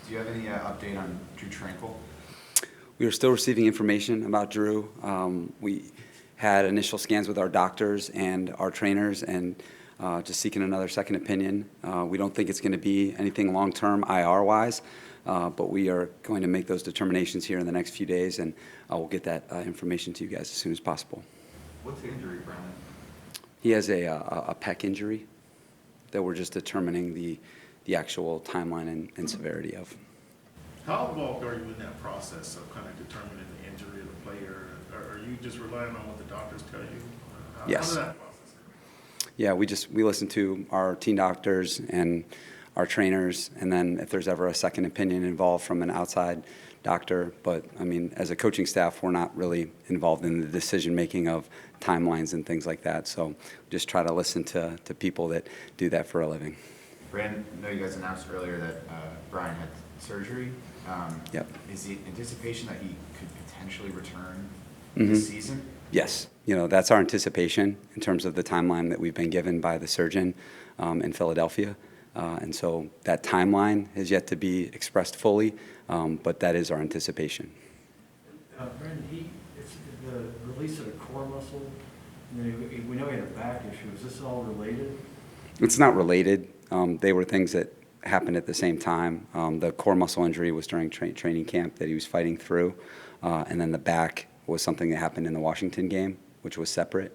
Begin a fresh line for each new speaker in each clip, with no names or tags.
Do you have any update on Drew Tranquil?
We are still receiving information about Drew. We had initial scans with our doctors and our trainers and just seeking another second opinion. We don't think it's going to be anything long-term IR-wise, but we are going to make those determinations here in the next few days, and we'll get that information to you guys as soon as possible.
What's the injury, Brandon?
He has a pec injury that we're just determining the actual timeline and severity of.
How involved are you in that process of kind of determining the injury of the player? Are you just relying on what the doctors tell you?
Yes.
How does that process go?
Yeah, we listen to our team doctors and our trainers, and then if there's ever a second opinion involved from an outside doctor. But, I mean, as a coaching staff, we're not really involved in the decision-making of timelines and things like that. So just try to listen to people that do that for a living.
Brandon, I know you guys announced earlier that Brian had surgery.
Yep.
Is the anticipation that he could potentially return
Mm-hmm.
this season?
Yes. That's our anticipation in terms of the timeline that we've been given by the surgeon in Philadelphia. And so that timeline has yet to be expressed fully, but that is our anticipation.
Brandon, it's the release of the core muscle. We know he had a back issue. Is this all related?
It's not related. They were things that happened at the same time. The core muscle injury was during training camp that he was fighting through, and then the back was something that happened in the Washington game, which was separate.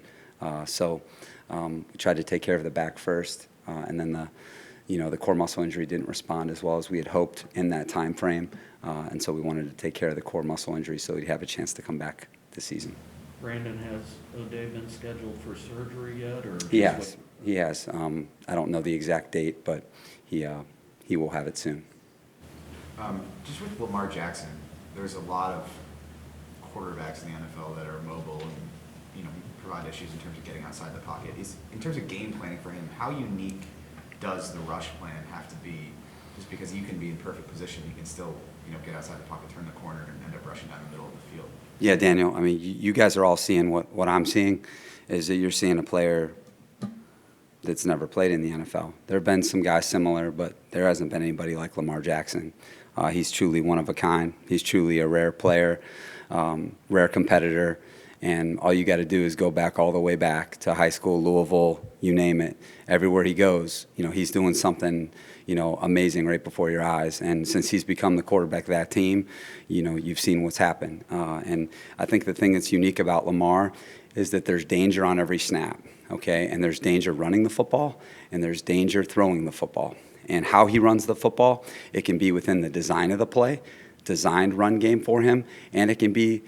So we tried to take care of the back first, and then the core muscle injury didn't respond as well as we had hoped in that time frame, and so we wanted to take care of the core muscle injury so he'd have a chance to come back this season.
Brandon, has O'Day been scheduled for surgery yet, or?
He has. He has. I don't know the exact date, but he will have it soon.
Just with Lamar Jackson, there's a lot of quarterbacks in the NFL that are mobile and provide issues in terms of getting outside the pocket. In terms of game planning for him, how unique does the rush plan have to be? Just because you can be in perfect position, you can still get outside the pocket, turn the corner, and end up rushing down the middle of the field.
Yeah, Daniel. I mean, you guys are all seeing what I'm seeing, is that you're seeing a player that's never played in the NFL. There have been some guys similar, but there hasn't been anybody like Lamar Jackson. He's truly one of a kind. He's truly a rare player, rare competitor, and all you got to do is go back all the way back to high school, Louisville, you name it. Everywhere he goes, he's doing something, amazing right before your eyes. And since he's become the quarterback of that team, you've seen what's happened. And I think the thing that's unique about Lamar is that there's danger on every snap, okay? And there's danger running the football, and there's danger throwing the football. And how he runs the football, it can be within the design of the play, designed run game for him, and it can be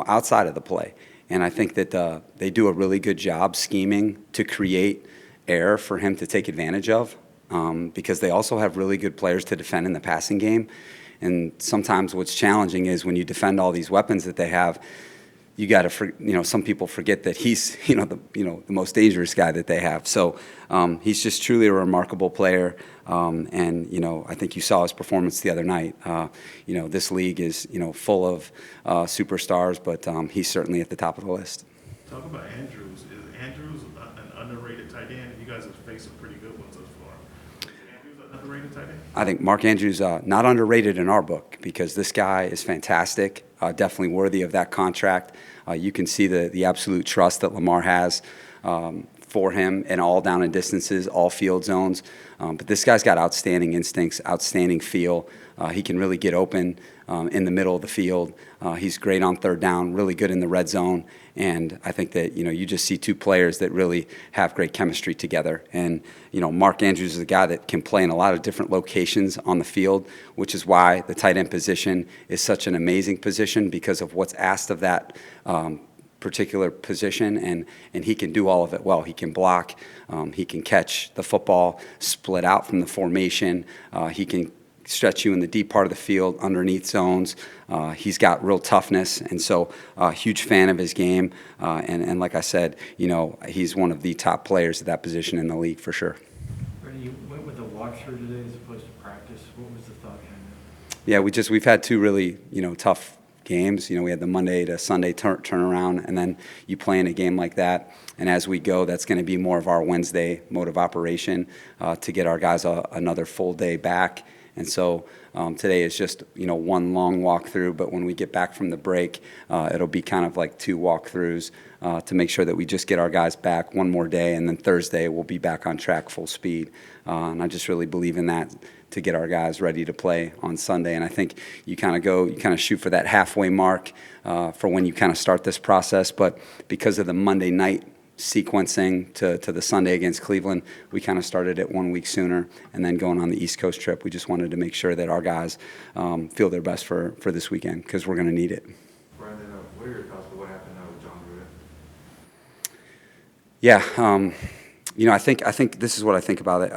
outside of the play. And I think that they do a really good job scheming to create air for him to take advantage of, because they also have really good players to defend in the passing game. And sometimes what's challenging is when you defend all these weapons that they have, you got to, some people forget that he's, the most dangerous guy that they have. So he's just truly a remarkable player. And I think you saw his performance the other night. This league is, full of superstars, but he's certainly at the top of the list.
Talk about Andrews. Is Andrews an underrated tight end? You guys have faced some pretty good ones thus far. Is Andrews an underrated tight end?
I think Mark Andrews, not underrated in our book, because this guy is fantastic, definitely worthy of that contract. You can see the absolute trust that Lamar has for him in all down and distances, all field zones. But this guy's got outstanding instincts, outstanding feel. He can really get open in the middle of the field. He's great on third down, really good in the red zone. And I think that, you just see two players that really have great chemistry together. And, Mark Andrews is a guy that can play in a lot of different locations on the field, which is why the tight end position is such an amazing position, because of what's asked of that particular position, and he can do all of it well. He can block, he can catch the football, split out from the formation, he can stretch you in the deep part of the field, underneath zones. He's got real toughness, and so huge fan of his game. And like I said, he's one of the top players at that position in the league for sure.
Brandon, you went with the walkthrough today as opposed to practice. What was the thought behind that?
Yeah, we've had two really tough games. We had the Monday to Sunday turnaround, and then you play in a game like that. And as we go, that's going to be more of our Wednesday mode of operation to get our guys another full day back. And so Today is just, one long walkthrough, but when we get back from the break, it'll be kind of like 2 walkthroughs to make sure that we just get our guys back one more day, and then Thursday we'll be back on track full speed. And I just really believe in that to get our guys ready to play on Sunday. And I think you kind of shoot for that halfway mark for when you kind of start this process. But because of the Monday night sequencing to the Sunday against Cleveland, we kind of started it 1 week sooner. And then going on the East Coast trip, we just wanted to make sure that our guys feel their best for this weekend, because we're going to need it.
Brandon, what are your thoughts on what happened with John Gruden?
Yeah, I think this is what I think about it.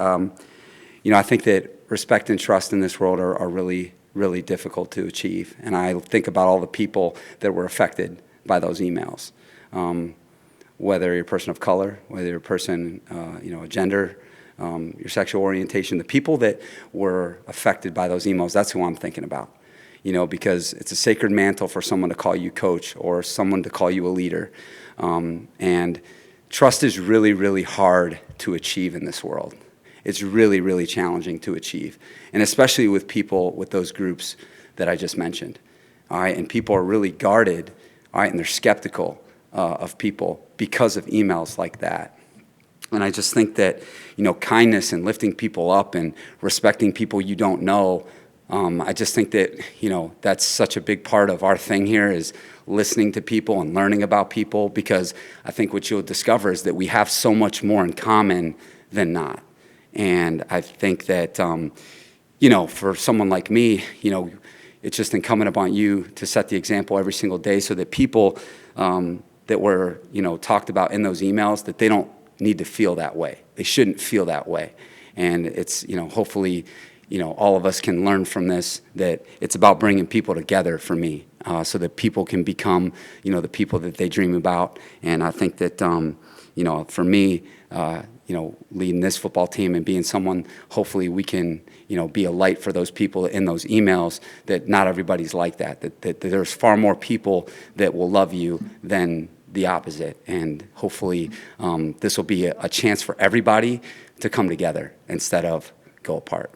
I think that respect and trust in this world are really, really difficult to achieve. And I think about all the people that were affected by those emails. Whether you're a person of color, whether you're a person, a gender, your sexual orientation, the people that were affected by those emails, that's who I'm thinking about. Because it's a sacred mantle for someone to call you coach or someone to call you a leader. And trust is really, really hard to achieve in this world. It's really, really challenging to achieve, and especially with people with those groups that I just mentioned. All right, and people are really guarded, all right, and they're skeptical of people because of emails like that. And I just think that, kindness and lifting people up and respecting people you don't know, I just think that, that's such a big part of our thing here is listening to people and learning about people, because I think what you'll discover is that we have so much more in common than not. And I think that, for someone like me, it's just incumbent upon you to set the example every single day so that people that were, talked about in those emails, that they don't need to feel that way. They shouldn't feel that way. And it's, hopefully, all of us can learn from this, that it's about bringing people together for me, so that people can become, the people that they dream about. And I think that, for me, leading this football team and being someone, hopefully we can, be a light for those people in those emails, that not everybody's like that there's far more people that will love you than the opposite. And hopefully this will be a chance for everybody to come together instead of go apart.